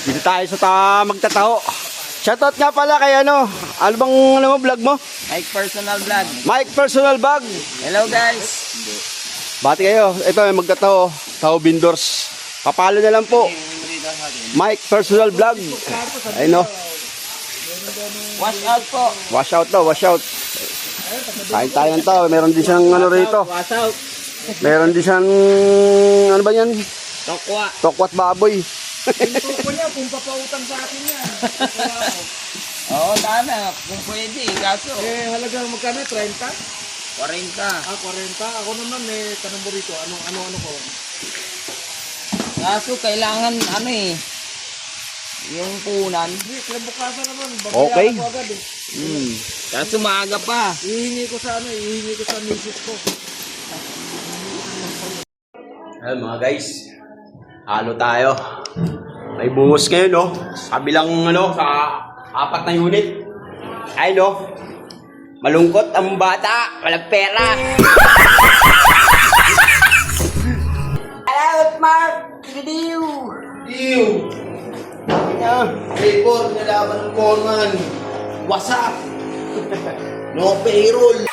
Dito tayo sa magtataho. Shoutout nga pala kay ano bang mo vlog mo? Mike Personal Vlog. Mike Personal Vlog. Hello guys. Bati kayo. Ito ay magtataho. Taho Vendors. Papalo na lang po. Mike Personal Vlog. Ayun no. Wash out po. Wash out to, wash out. Kain tayo ng tao. Meron din siyang ano rito. Wash out. Meron din siyang ano ba yan? Tokwa. Tokwat baboy. Tuko niya kung papautang sa akin yan. Oo, sana. Kung pwede. Kaso. Halaga magkano? 30? 40. 40. Ako naman tanong mo rito. Ano ko? Kaso kailangan yung punan. Hindi, kinabukasan naman. Okay. Babayaran ko agad eh. Kaso maaga pa. Ihingi ko sa misis ko. Ayun mga guys. Halo tayo. May bungos ngayon no. Sa kabilang sa 4 na unit. Ay no. Malungkot ang bata. Walang pera. Hello, Mark. Gidiw. Ew. Report nilaban ng foreman. Wasak. No payroll.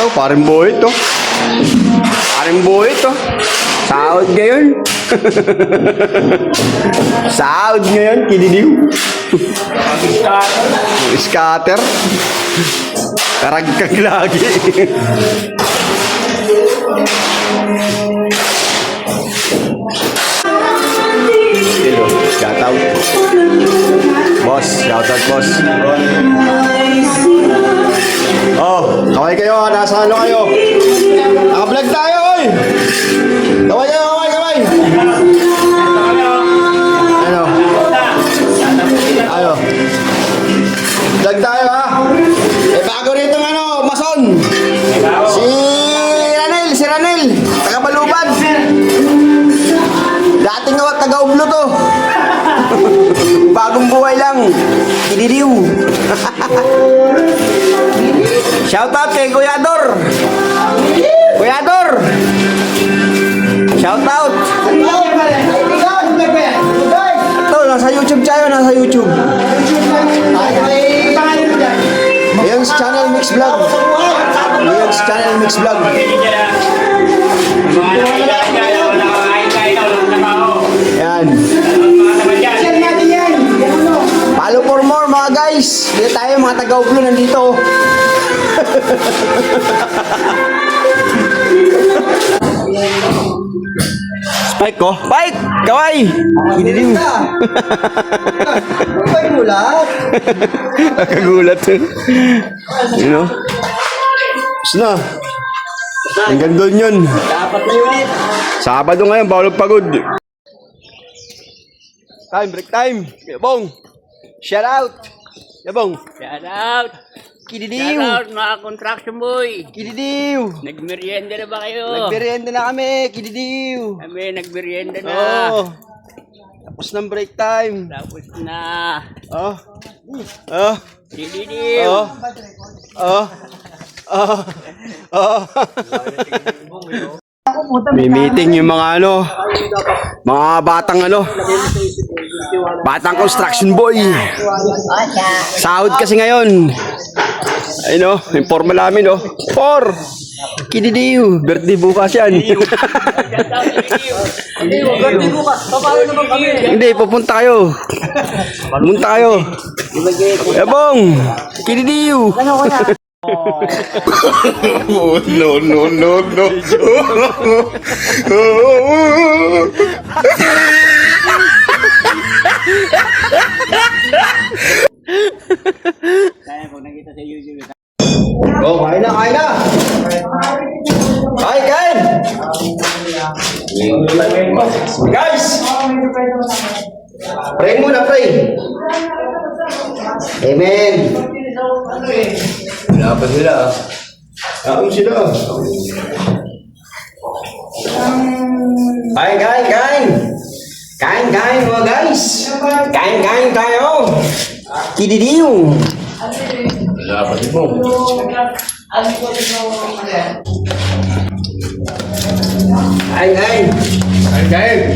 Ito, paring buhay ito. Paring buhay ito. Sahod ngayon. Sahod ngayon, kinidiw. Scatter. Karagkag lagi. Hello, shout out. Boss, shout out boss. Oh, kaway kayo, nasa ano kayo? Naka-vlog tayo, oy! Kaway kayo, kaway! Ano? Ayo. Vlog tayo, ha? Eh, bago rito ng ano, mason. Si Ranel, taga-Baluban. Dating taga-Ublo to. Bagong buhay lang. Kinidiw. Shout out kay Kuya Dor. Kuya Dor. Shout out. Ito, nasa YouTube tayo, nasa YouTube. Leon's Channel Mix Vlog. Leon's Channel Mix Vlog. Yan. Follow for more mga guys. Dito tayo mga taga-Ublo nandito. Spike ko. Spike! Kaway! Kinidiw. Kagulat. Kagulat. You know? Sina. Hanggang doon yun. Sabado ngayon, bawal pagod. Time, break time. Bong. Shout out. Bong. Shout out! Kinidiw. Shout out mga construction boy! Kinidiw. Nagmerienda na ba kayo? Nagmerienda na kami. Kinidiw. Kami nagmerienda na. Oo. Tapos ng break time. Tapos na. Oh. Oh. Dilidiw. Oh. Oh. Oh. Oh. May meeting yung mga ano, mga batang ano, batang construction boy. Sahod kasi ngayon. Ayun o, informal namin o. Kinidiw, birthday bukas yan. Hindi, pupunta kayo. Pupunta kayo. Ebong, kinidiw. No, no, no, no. Kaya kung nakita sa YouTube. Oh, kain na, kain na. Kain, kain. Guys, pray muna, pray. Amen. Wala pa sila. Kain sila. Kain, kain, kain. Kain, kain mga guys. Kain, kain tayo. Kididiw. Wala pa sila. Kain, kain. Kain, kain.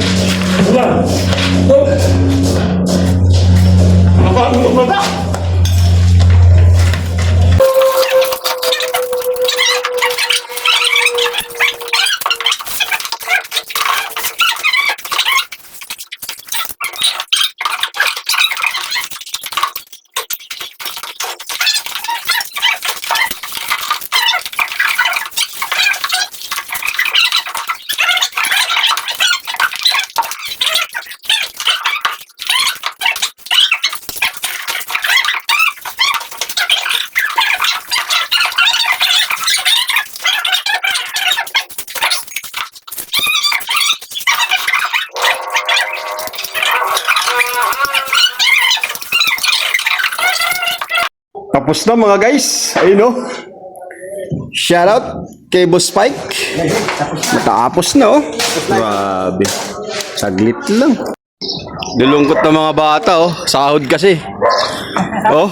Tapos na mga guys. Ayun o. Shout out kay Boss Spike. Tapos na oh. Grabe. Saglit lang. Nilungkot na mga bata oh. Sahod kasi. Oh.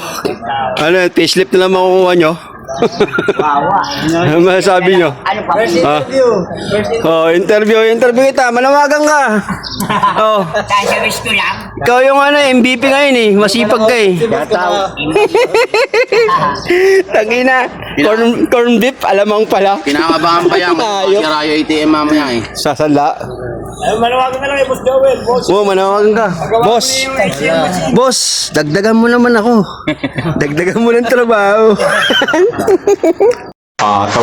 Ano, payslip na lang makukuha nyo. Ano masasabi nyo? Oh, interview kita. Manawagan ka. Oh. Sasabihin ko lang. Ikaw yung ano, MVP ngayon eh. Masipag ka eh. Tangina. Corn beef, alamang pala. Kinakabahan pa yan. Ayop. Si Rayo ATM mamaya eh. Sasala. Ay, manawagan na lang kay Boss Joel. Boss. Oo, manawagan ka. Boss. Boss, dagdagan mo naman ako. Dagdagan mo ng trabaho.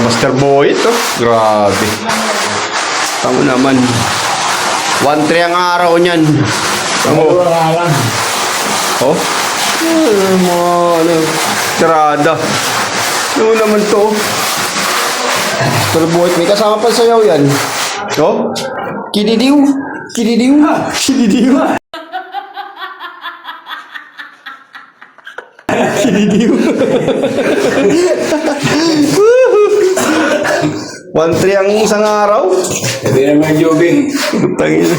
Master Boy ito. Grabe. Tamo naman. 1-3 ang araw niyan. Tamo. Oh? Ano? Tirada. Ano naman to? Master Boy, may kasama pa sayaw yan. Oh? Kididiw. Kididiw. Kididiw. Kididiw. 1-3 ang isang araw. Sabi naman, Jobing. Tangin.